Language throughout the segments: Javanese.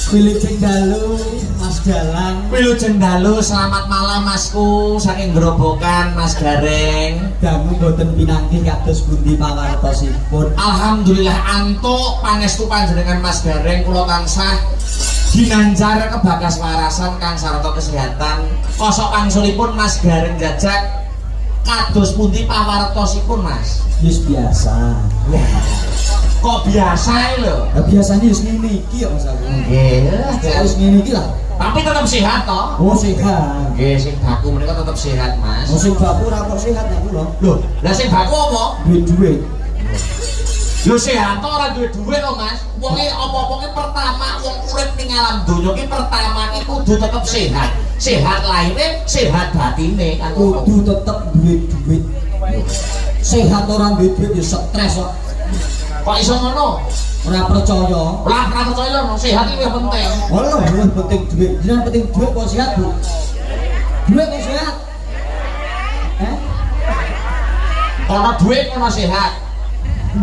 Wilujeng dalu Mas Dalang. Wilujeng dalu, selamat malam Masku, saking Grobogan Mas Gareng. Dangu boten pinanggih kados pundi pawartosipun. Alhamdulillah antuk pangestu panjenengan Mas Gareng, kula tansah ginanjar kebagas warasan kang sarta kesehatan. Kosok angsulipun Mas Gareng jajak kados pundi pawartosipun Mas? Wis biasa. Kok biasa lho? Ya biasanya wis ngene iki ya Mas aku. Nggih. Wis ngene iki lah. Tapi tetap sehat toh? Oh sehat. Nggih, sing baku menika tetap sehat Mas. Oh sing baku ora kok sehat nek kula. Lho, lah sing baku apa? Duit-duit. Lho sehat toh ora duwe dhuwit to Mas. Wonge apa-apa ki pertama wong urip ning alam donya ki pertama ki kudu tetep sehat. Sehat lahire, sehat batine kan. Kudu tetep duit-duit. Sehat ora duwe duit ya stres kok. Kok iso ngono? Ora percaya. Ora percaya no, sehat iki penting. Walah, luwih penting duit. Jenengan penting duit kok sehat, Bu? Duit kok sehat? Kono duit kono sehat.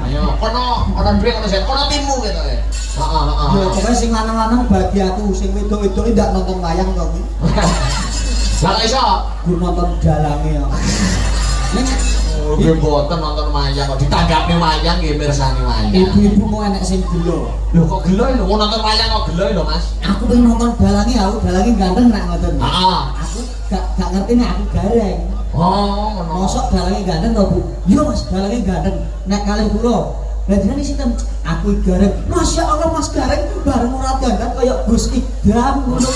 Ayo, kono duit kono sehat. Kono timu gitu ya. Heeh. Ya pokoknya sing lanang-lanang bagi aku, sing wedok-wedok ndak nonton wayang to kuwi. Lah kok iso? Gur nonton dalange ya. Ning Nggih mboten nonton wayang kok ditanggapi wayang nggih mirsani wayang. ibu-ibu mau enek sing gelo. Lho kok gelo lho, mau nonton wayang kok gelo lho Mas. Aku pengen nonton dalange, aku dalange ganteng nek ngoten. Heeh. Aku gak ngerti nek aku gareng. Oh, ngono. Mosok dalange ganteng to, Bu? Iya Mas, dalange ganteng. Nek kalih kula, lah jenengan sinten? Aku gareng. Masya Allah Mas Gareng bareng ora dandan kaya Gus Idam ngono.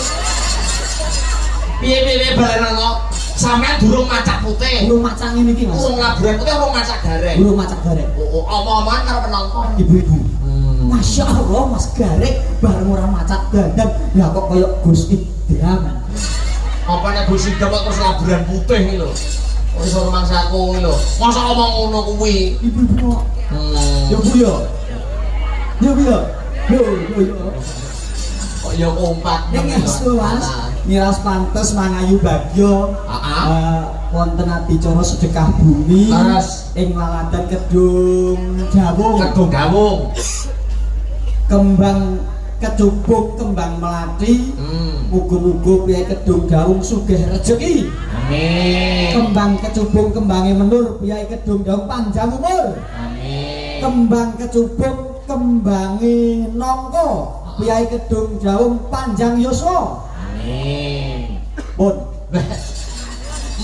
Piye barenono? Sampeyan durung macak putih. Durung macak ngene iki Mas. Urung laburan putih urung macak gareng. Durung macak gareng. Oh, omong-omongan karo penonton. Ibu-ibu. Masya Allah Mas Gareng bareng ora macak dandan. Lah kok kaya Gus Idam. Apa nek Gus Idam kok terus laburan putih iki lho. Kok iso rumangsaku iki lho. Masa omong ngono kuwi. Ibu-ibu kok. Ya Bu ya. Ya Bu ya. Yo. Kok ya kompak. Ning estu Mas. Miras pantes mangayu bagyo. Wonten adicara sedekah bumi ing Laladan Kedung Dawung. Kedung Dawung. Kembang kecubung kembang melati. Muga-muga piye Kedung Dawung sugih rejeki. Amin. Kembang kecubung kembange menur piye Kedung Dawung panjang umur. Amin. Kembang kecubung kembange nangka piye Kedung Dawung panjang yuswa. Amin. Pun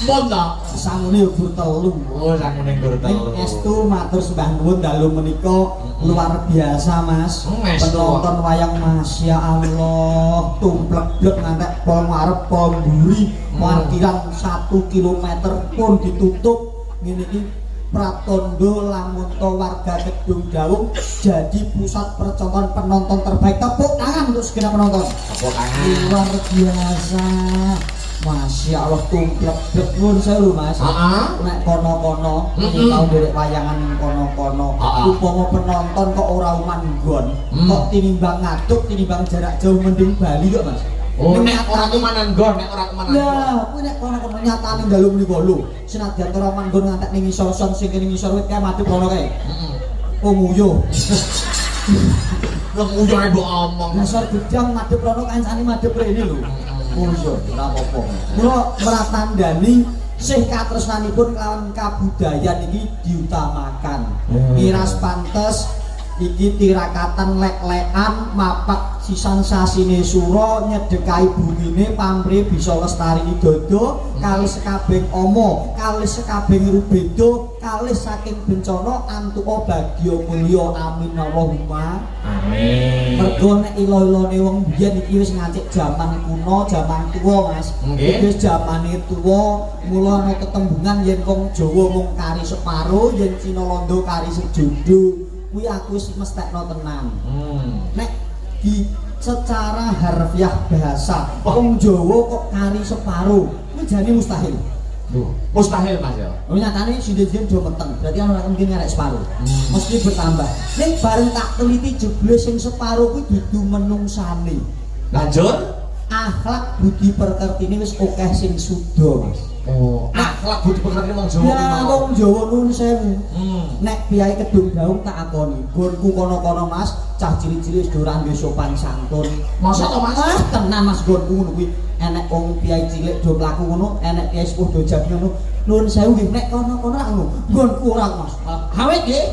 Mun ta? sangune gur telu. Oh, sangune gur telu. Estu matur sembah nuwun dalu menika luar biasa Mas. Penonton wayang Masya Allah tumplek-blek ngantek pol ngarep pol mburi parkiran 1 kilometer pun ditutup ngene iki. Pratondo Lamunto warga Kedung Dawung jadi pusat percontohan penonton terbaik. Tepuk tangan untuk segenap penonton. Tepuk tangan. Luar biasa. Masya Allah tumplek-blek nuwun sewu Mas. Nek kono-kono iki tau nderek wayangan ning kono-kono. Upama penonton kok ora manggon, kok tinimbang ngaduk tinimbang jarak jauh mending Bali kok Mas. Oh, nek ora kumanan nggon, nek ora kumanan. Lah, kuwi nek kono nyatane dalu menika lho. Senadyan ora manggon ngantek ning ngisor son sing kene ngisor wit kae madhep kono kae. Oh nguyuh. Lah nguyuh ae mbok omong. Ngisor gedang madhep kono kancane madhep rene lho. Nguyuh ora apa-apa. Kula meratandani sih katresnanipun kelawan kabudayan iki diutamakan. Miras pantes iki tirakatan lek-lekan mapak sisan sasine sura nyedekai bumine pamrih bisa lestari dodo kalih sekabeng ama kalih sekabeng rubeda kalih saking bencana antuka bagya mulya amin Allahumma amin. Mergo nek ilo-ilone wong biyen iki wis ngancik jaman kuno jaman tuwa Mas. Iki jamane tuwa mula ana tetembungan yen wong Jawa mung kari separo yen Cina Londo kari sejondo. Kuwi aku wis mestekno tenan. Nek di secara harfiah bahasa wong Jawa kok kari separo kuwi jane mustahil. Lho, mustahil Mas ya. Nyatane sindhen-sindhen do meteng, berarti ana mungkin ngarek separo. Mesti bertambah. Ning bareng tak teliti jebule sing separo kuwi dudu menungsane. Lanjut akhlak budi pekertine wis akeh sing suda Mas. Oh, akhlak budi pekerti wong Jawa. Ya wong Jawa nuwun sewu. Nek piyai kedung daung tak akoni, gonku kono-kono Mas, cah cilik-cilik wis ora duwe sopan santun. Masa to Mas? Tenan Mas gonku ngono kuwi. Enek wong piyai cilik do mlaku ngono, enek piyai sepuh do jago ngono. Nuwun sewu nggih, nek kono-kono ra ngono. Gonku ora Mas. Awet nggih.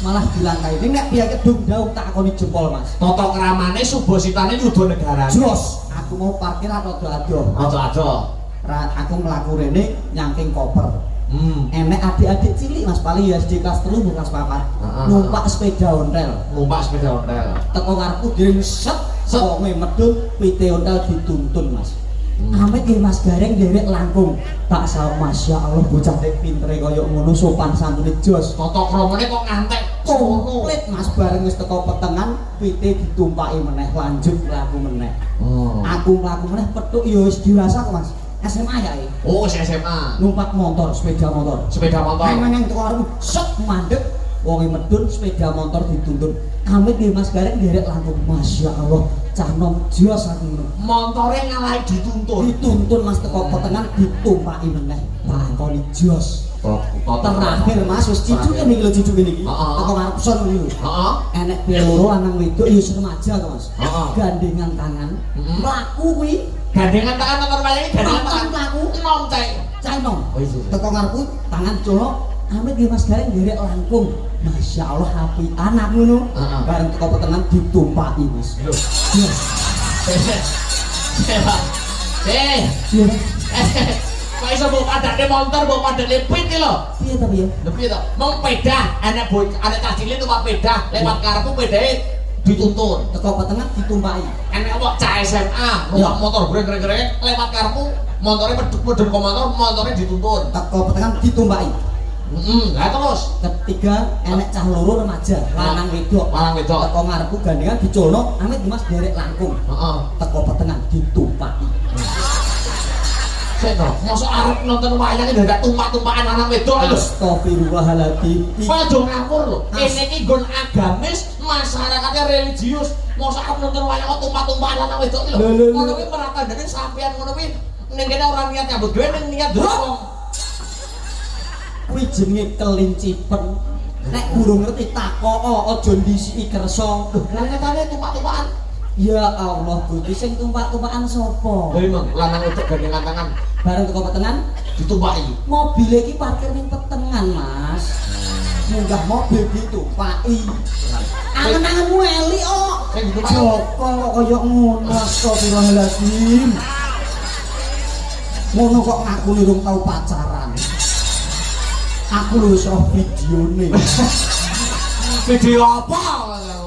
Malah dilangkai. Nek piyai kedung daung tak akoni jempol Mas. Tata kramane subositane yuda negara. Jos, aku mau parkir rada adoh. Adoh-adoh. Aku mlaku rene nyangking koper. Enek adik-adik cilik Mas paling ya SD kelas 3 kelas 4. Numpak sepeda ontel. Numpak sepeda ontel. Teko ngarepku dhewe set wonge medhun pite ontel dituntun Mas. Amit nggih Mas Gareng dhewek langkung. Tak salah masyaallah bocah nek pintere kaya ngono sopan santune jos. Tata kramane kok ngantek komplit Mas bareng wis teko petengan pite ditumpaki meneh lanjut mlaku meneh. Aku mlaku meneh petuk ya wis dewasa kok Mas. SMA ya iki. Oh, SMA. Numpak motor, sepeda motor. Sepeda motor. Nang teko arep set mandeg wonge medun sepeda motor dituntun. Amit nggih Mas Gareng nderek langkung masyaallah cah nom jos aku ngono. Montore ngalahi dituntun. Dituntun Mas teko petengan ditumpaki meneh. Tak angkoni jos. Terakhir Mas wis cicuke niki lho cicuke niki. Teko ngarep son iki lho. Heeh. Enek piye loro lanang wedok ya remaja to Mas. Gandengan tangan. Mlaku kuwi gandengan tangan nomor wayahe gandengan tangan mlaku nom cai. Cai nom. Teko ngarepku tangan colok. Amit nggih Mas Gareng nderek langkung. Masyaallah api anak ngono. Bareng teko petengan ditumpaki Mas. Lho. Kok iso mbok padane motor, mbok padane pit iki lho. Piye ta piye? Lho piye to? Mong peda, anak cah cilik numpak peda, lewat karepku pedae dituntun. Teko petengan ditumpaki. Enek wong cah SMA, numpak motor greng-greng lewat karepku, motore medhun ke motor, motore dituntun. Teko petengan ditumpaki. Lah terus Ketiga enek cah loro remaja, lanang wedok. Lanang wedok. Teko ngarepku gandengan diculno, amit Mas derek langkung. Heeh. Teko petengan ditumpaki. Sik to, mosok arep nonton wayang iki ndak tumpak-tumpakan lanang wedok lho. Astagfirullahaladzim. Padha ngapur lho. Kene iki nggon agamis, masyarakatnya religius. Mosok arep nonton wayang kok tumpak-tumpakan lanang wedok lho. Ngono kuwi meratandane sampean ngono kuwi ning kene ora niat nyambut gawe ning niat wong. Kuwi jenenge kelincipen. Nek burung ngerti takok aja ndisiki kersa. Lah katane tumpak-tumpakan. Ya Allah, Gusti sing tumpak-tumpakan sapa? Lha emang lanang wedok gandengan tangan bareng teko petengan ditumpaki. Mobil iki parkir ning petengan, Mas. Munggah mobil ditumpaki. Angen-angenmu elik kok. Sing ditumpaki Joko kok kaya ngono, astagfirullahaladzim. Ngono kok ngaku nirung tau pacaran. Aku lho wis roh videone. Video apa?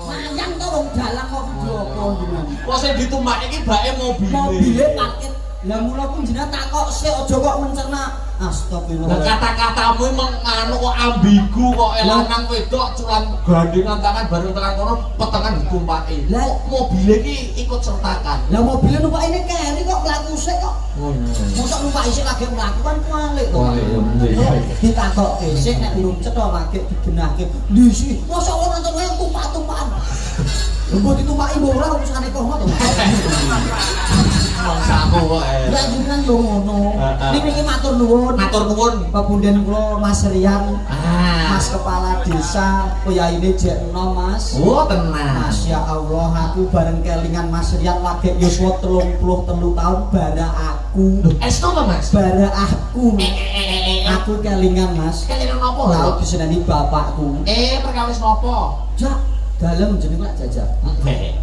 Mayang to wong dalang kok video apa jenengan. Kok sing ditumpaki iki bake mobil. Mobile parkir. Lah mula pun jenengan takok sik aja kok mencerna. Lah Astagfirullah. kata-katamu menganu kok ambigu kok lanang wedok culan gandengan tangan bareng tekan kono petengan ditumpaki. Lah mobil iki ikut sertakan. Lah mobilnya numpak ini keri kok mlaku sik kok. Mosok numpak isih lagi mlaku kan kualik to. Ditakokke sik nek urung cetha lagi digenahke. Ndisi, mosok ora nonton wae tumpak-tumpakan. Mbok ditumpaki mbok ora urusane kok ngono to. Mongsaku kok. Lah jenengan yo ngono. Niki matur nuwun. Matur nuwun Pepunden kula Mas Rian. Mas Kepala Desa Koyaine jek enom Mas. Oh tenang. Masya Allah aku bareng kelingan Mas Rian lagi yuswa 33 tahun bara aku. Esto to Mas? Bara aku. Aku kelingan Mas. Kelingan nopo? Laut diseneni bapakku. Perkawis nopo? Jak dalem jeneng lak jajak.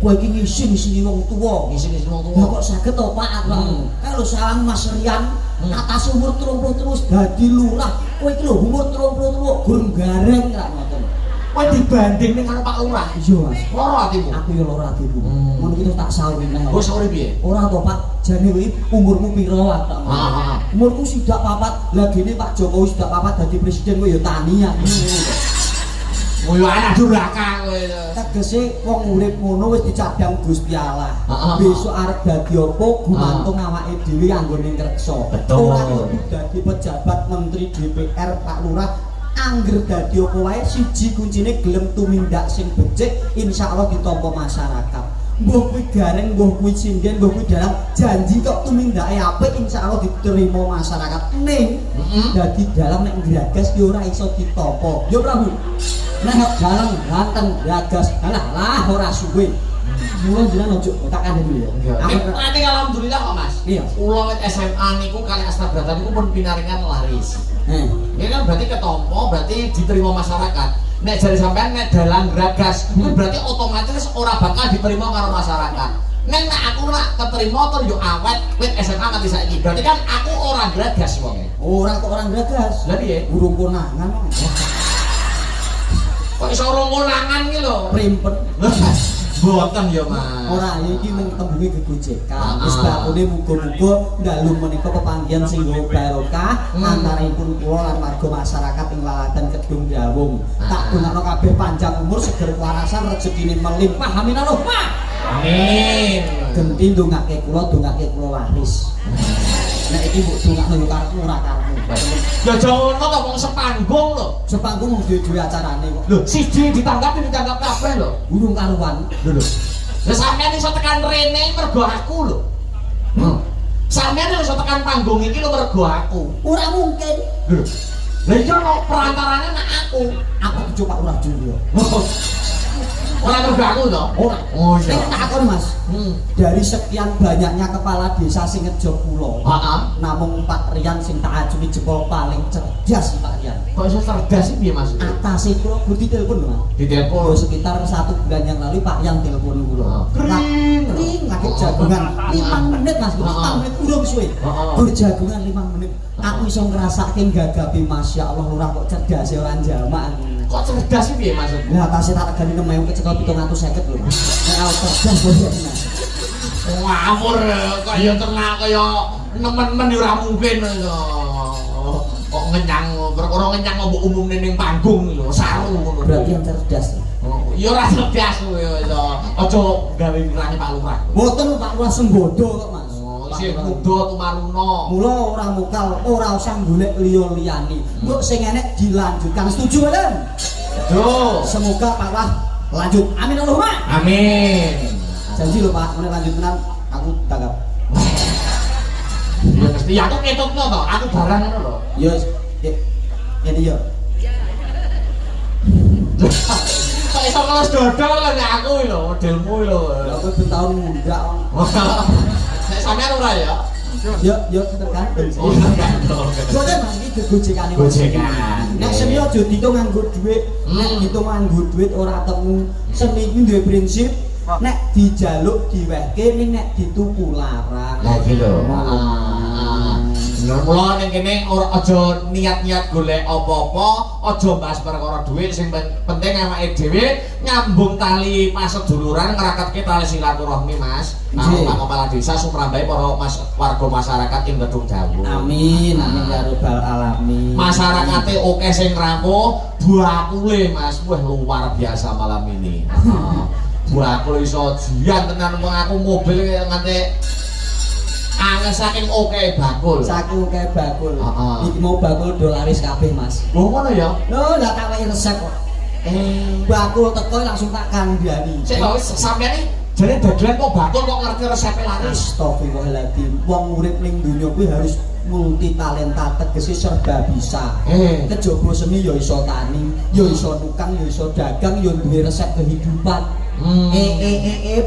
Kowe iki ngisi-ngisi wong tuwa. Ngisi-ngisi wong Lah tuwa. kok saged to Pak aku. Kalau salam Mas Rian atas umur 30 terus dadi lurah. Kowe iki lho umur 30 gurung gareng ra ngoten. Kowe dibanding ning karo Pak Lurah. Iya Mas. Loro atimu. Aku yo lara atiku. Ngono ki tak sauri neh. Wis sore piye? Ora to Pak, jane kuwi umurmu piro tak. Umurku sidak papat. Lah gene Pak Jokowi sidak papat dadi presiden kowe yo tanian. Kowe anak durhaka kowe. Tegese wong urip ngono wis dicadang Gusti Allah. Besok arep dadi apa gumantung awake dhewe anggone ngreksa. Ora kudu dadi pejabat menteri DPR Pak Lurah. Angger dadi apa wae siji kuncine gelem tumindak sing becik insyaallah ditampa masyarakat. Mbah kuwi gareng, mbah kuwi cinden, mbah kuwi dalang janji kok tumindake apik insyaallah diterima masyarakat. Ning dadi dalang nek nggagas ya ora iso ditampa. Ya Prabu. Nek dalang ganteng gagas, alah ora suwe. Mula jenengan ojo tak kandhani ya. Ning alhamdulillah kok Mas. Iya. Kula wit SMA niku kali Astabrata niku pun pinaringan laris. Ini kan berarti ketompo, berarti diterima masyarakat. Nek jari sampean nek dalang gagas, itu berarti otomatis ora bakal diterima karo masyarakat. Nek aku nak keterima terus yo awet wit SMA nganti saiki. Berarti kan aku ora gagas wonge. Ora kok orang gagas. Lah piye? Urung konangan. Kok iso ora konangan iki lho. Primpet. Boten ya Mas. Ora iki mung tembunge gegojekan. Wis bakune muga-muga dalu menika pepanggihan sing barokah antaripun kula lan warga masyarakat ing laladan Kedung Dawung. Tak dongakno kabeh panjang umur, seger warasan, rezekine melimpah. Amin Allahumma. Amin. Genti ndongake kula laris. Nek iki mbok dongakno yo karepmu ora karepmu. Ya jangan ngono to wong sepanggung lho. Sepanggung mung dhewe acarane kok. Lho, siji ditanggap kabeh lho. Urung karuan. Lho. Lah sampeyan iso tekan rene mergo aku lho. Sampeyan iso tekan panggung iki lho mergo aku. Ora mungkin. Lho. Lah iya no perantarane nek aku. Aku coba ora dulu. Ora mergo aku to? Ora. Oh iya. Nek takon Mas. Dari sekian banyaknya kepala desa sing ngejo kula. Heeh. Namung Pak Rian sing tak ajumi jempol paling cerdas Pak Rian. Kok iso cerdas sih piye Mas? Atase kula budi telepon Mas. Ditelepon Sekitar 1 bulan yang lalu Pak Rian telepon kula. Kring lagi jagungan 5 menit Mas, 5 menit urung suwe. Berjagungan 5 menit. Aku iso ngrasake gagapi Masya Allah lurah kok cerdas ya ora jamak. Kok cerdas sih piye maksudmu? Lah tasih tak regani 6.000 kecekel 750 lho. Nek aku cerdas kok ya. Ngawur kaya ternak kaya nemen-men ora mungkin kok. Kok ngenyang perkara ngenyang mbok umumne ning panggung lho, saru ngono. Berarti yang cerdas. Ya ora cerdas kowe iso. Aja gawe pirane Pak Lurah. Mboten Pak Lurah sembodo kok Mas. Sing kudu tumaruna. Mula ora mukal, ora usah golek liya-liyane. Mbok sing enek dilanjutkan. Setuju mboten? Setuju. Semoga Pak Lurah lanjut. Amin Allahumma. Amin. Janji lho Pak, mulai lanjut tenan aku tanggap. Ya mesti aku ketutno to, aku barang ngono lho. Yo, ini yo. Kok iso kelas dodol nek aku lho, modelmu lho. Lah kowe ben taun muda. Nek sampean ora ya? Yo tergantung. Oh, tergantung. Soale Mas iki gegojekane. Gojekan. Nek seni aja ditung nganggo dhuwit, nek ditung nganggo dhuwit ora temu. Seni iki duwe prinsip nek dijaluk diwehke ning nek dituku larang. Lah iki lho. Bener mula ning kene ora aja niat-niat golek apa-apa, aja bahas perkara dhuwit, sing penting awake dhewe nyambung tali paseduluran ngraketke tali silaturahmi Mas. Karo Pak Kepala Desa sumrambahe para warga masyarakat ing Kedung Dawung. Amin, amin ya rabbal alamin. Masyarakate oke sing rampung, bakule Mas, wah luar biasa malam ini. Bakul iso jian tenan wong aku mobil nganti angin saking oke bakul. Saking oke bakul. Iki mau bakul dolaris kabeh Mas. Lho ngono ya? Lho lah tak wae resep kok. Bakul teko langsung tak kandhani. Sik lho sampeyan iki jare dagelan kok bakul kok ngerti resepe laris. Astagfirullahaladzim. Wong urip ning donya kuwi harus multi talenta, tegese serba bisa. Kejaba seni ya iso tani, ya iso nukang, ya iso dagang, ya duwe resep kehidupan.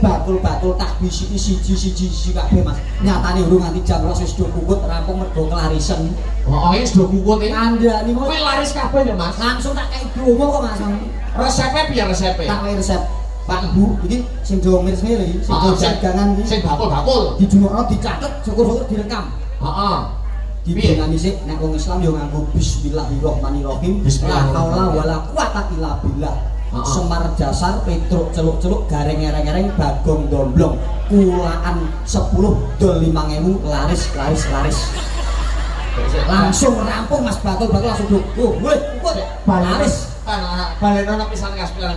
Bakul-bakul tak bisiki siji kabeh Mas. Nyatane urung nganti jam 12 wis do kukut rampung mergo klarisen. Heeh, wis do kukut iki. Kandhani kuwi laris kabeh ya Mas. Langsung tak kei donga kok Mas. Resepe piye resepe? Tak wae resep. Pak Bu, iki sing do mirsne lho iki, sing do dagangan iki. Sing bakul-bakul. Dijumukno dicatet, syukur-syukur direkam. Heeh. Dibingani sik nek wong Islam yo nganggo bismillahirrahmanirrahim. La haula wala quwata illa billah. Semar dasar petruk celuk-celuk gareng ereng-ereng bagong domblong kulaan 10 dol 5.000 laris. Langsung rampung Mas bakul langsung do. Wih, laris. Balen ana pisan kas pisan